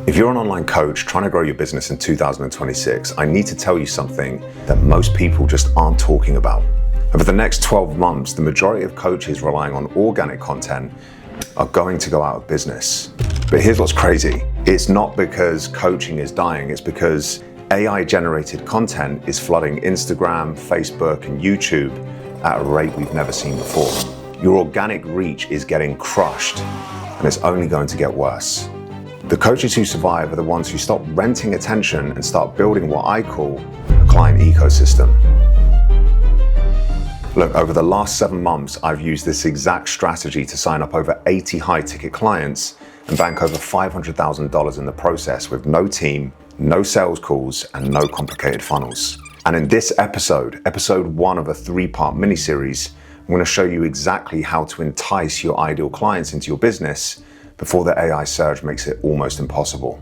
If you're an online coach trying to grow your business in 2026, I need to tell you something that most people just aren't talking about. Over the next 12 months, the majority of coaches relying on organic content are going to go out of business. But here's what's crazy. It's not because coaching is dying, it's because AI-generated content is flooding Instagram, Facebook, and YouTube at a rate we've never seen before. Your organic reach is getting crushed, and it's only going to get worse. The coaches who survive are the ones who stop renting attention and start building what I call a client ecosystem. Look, over the last 7 months, I've used this exact strategy to sign up over 80 high-ticket clients and bank over $500,000 in the process with no team, no sales calls, and no complicated funnels. And in this episode 1 of a 3-part mini-series, I'm going to show you exactly how to entice your ideal clients into your business before the AI surge makes it almost impossible.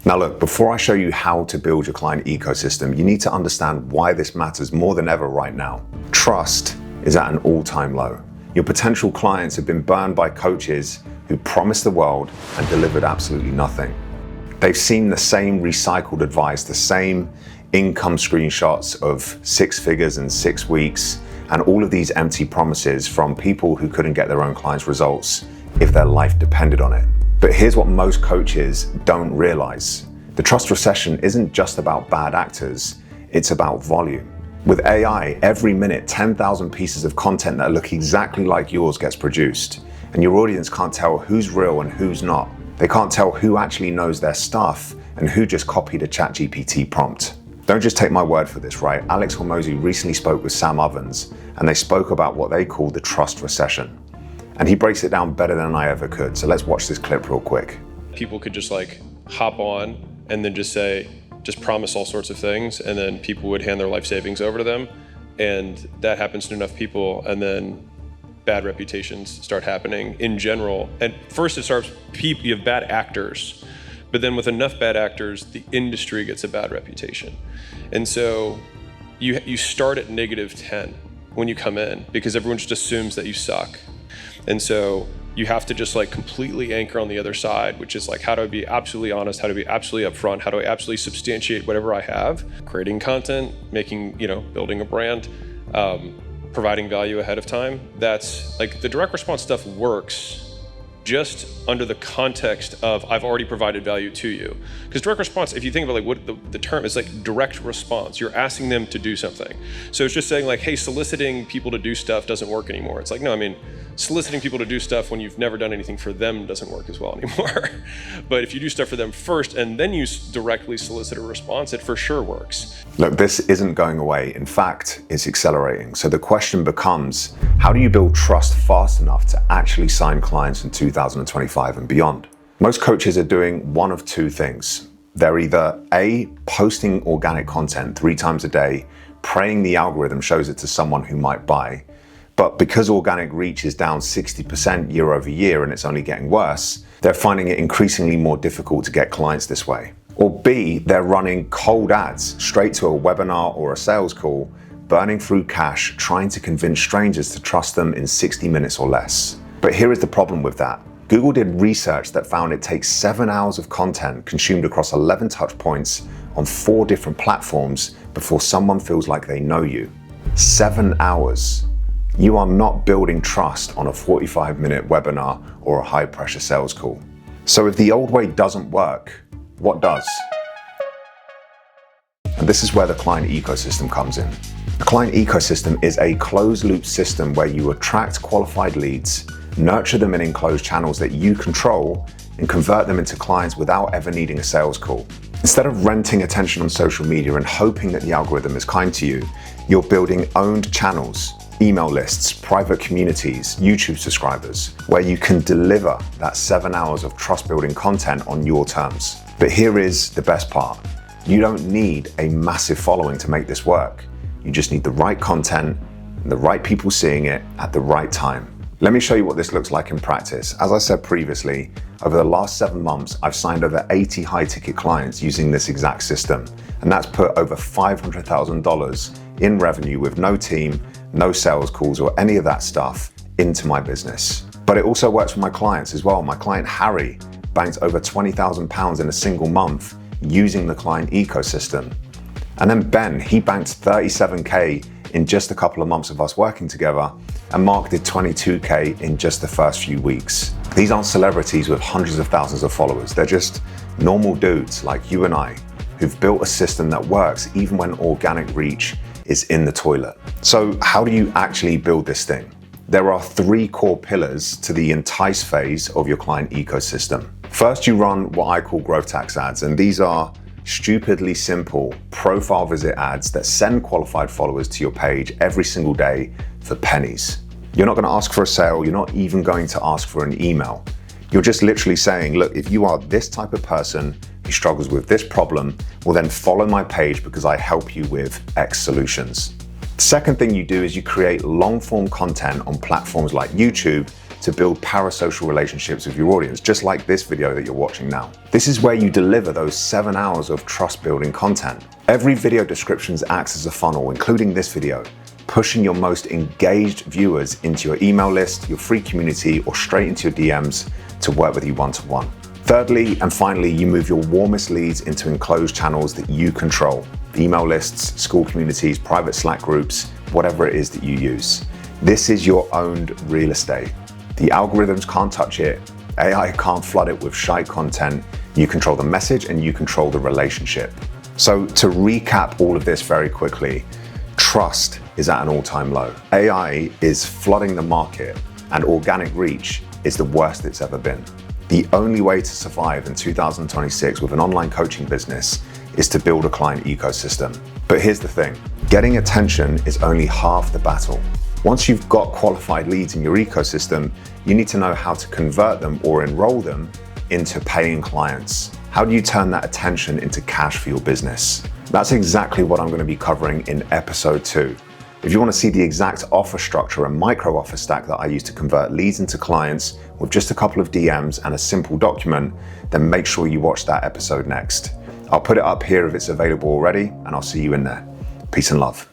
Now look, before I show you how to build your client ecosystem, you need to understand why this matters more than ever right now. Trust is at an all-time low. Your potential clients have been burned by coaches who promised the world and delivered absolutely nothing. They've seen the same recycled advice, the same income screenshots of 6 figures in 6 weeks, and all of these empty promises from people who couldn't get their own clients' results if their life depended on it. But here's what most coaches don't realize. The trust recession isn't just about bad actors, it's about volume. With AI, every minute, 10,000 pieces of content that look exactly like yours gets produced, and your audience can't tell who's real and who's not. They can't tell who actually knows their stuff and who just copied a ChatGPT prompt. Don't just take my word for this, right? Alex Hormozi recently spoke with Sam Ovens, and they spoke about what they call the trust recession. And he breaks it down better than I ever could. So let's watch this clip real quick. People could just hop on and then just promise all sorts of things, and then people would hand their life savings over to them. And that happens to enough people, and then bad reputations start happening in general. And first it starts, you have bad actors, but then with enough bad actors, the industry gets a bad reputation. And so you start at -10 when you come in, because everyone just assumes that you suck. And so you have to just completely anchor on the other side, which is how do I be absolutely honest? How do I be absolutely upfront? How do I absolutely substantiate whatever I have? Creating content, building a brand, providing value ahead of time. That's the direct response stuff works just under the context of I've already provided value to you. Because direct response, if you think about what the term is, direct response, you're asking them to do something. So it's just saying hey, soliciting people to do stuff doesn't work anymore. It's no, soliciting people to do stuff when you've never done anything for them doesn't work as well anymore. But if you do stuff for them first and then you directly solicit a response, it for sure works. Look, this isn't going away. In fact, it's accelerating. So the question becomes, how do you build trust fast enough to actually sign clients in 2025 and beyond? Most coaches are doing one of 2 things. They're either A, posting organic content 3 times a day, praying the algorithm shows it to someone who might buy. But because organic reach is down 60% year over year and it's only getting worse, they're finding it increasingly more difficult to get clients this way. Or B, they're running cold ads straight to a webinar or a sales call, burning through cash, trying to convince strangers to trust them in 60 minutes or less. But here is the problem with that. Google did research that found it takes 7 hours of content consumed across 11 touch points on 4 different platforms before someone feels like they know you. 7 hours. You are not building trust on a 45-minute webinar or a high-pressure sales call. So if the old way doesn't work, what does? And this is where the client ecosystem comes in. The client ecosystem is a closed-loop system where you attract qualified leads, nurture them in enclosed channels that you control, and convert them into clients without ever needing a sales call. Instead of renting attention on social media and hoping that the algorithm is kind to you, you're building owned channels, email lists, private communities, YouTube subscribers, where you can deliver that 7 hours of trust-building content on your terms. But here is the best part. You don't need a massive following to make this work. You just need the right content and the right people seeing it at the right time. Let me show you what this looks like in practice. As I said previously, over the last 7 months, I've signed over 80 high-ticket clients using this exact system, and that's put over $500,000 in revenue with no team, no sales calls or any of that stuff into my business. But it also works for my clients as well. My client Harry banked over £20,000 in a single month using the Client Ecosystem. And then Ben, he banked 37K in just a couple of months of us working together, and Mark did 22K in just the first few weeks. These aren't celebrities with hundreds of thousands of followers. They're just normal dudes like you and I who've built a system that works even when organic reach is in the toilet. So how do you actually build this thing? There are 3 core pillars to the entice phase of your client ecosystem. First, you run what I call growth tax ads, and these are stupidly simple profile visit ads that send qualified followers to your page every single day for pennies. You're not going to ask for a sale. You're not even going to ask for an email. You're just literally saying, look, if you are this type of person who struggles with this problem, well then follow my page because I help you with X solutions. The second thing you do is you create long form content on platforms like YouTube to build parasocial relationships with your audience, just like this video that you're watching now. This is where you deliver those 7 hours of trust building content. Every video description acts as a funnel, including this video, pushing your most engaged viewers into your email list, your free community, or straight into your DMs to work with you one-to-one. Thirdly, and finally, you move your warmest leads into enclosed channels that you control. Email lists, school communities, private Slack groups, whatever it is that you use. This is your owned real estate. The algorithms can't touch it. AI can't flood it with shite content. You control the message and you control the relationship. So to recap all of this very quickly, trust is at an all-time low. AI is flooding the market and organic reach is the worst it's ever been. The only way to survive in 2026 with an online coaching business is to build a client ecosystem. But here's the thing, getting attention is only half the battle. Once you've got qualified leads in your ecosystem, you need to know how to convert them or enroll them into paying clients. How do you turn that attention into cash for your business? That's exactly what I'm going to be covering in episode 2. If you want to see the exact offer structure and micro offer stack that I use to convert leads into clients with just a couple of DMs and a simple document, then make sure you watch that episode next. I'll put it up here if it's available already, and I'll see you in there. Peace and love.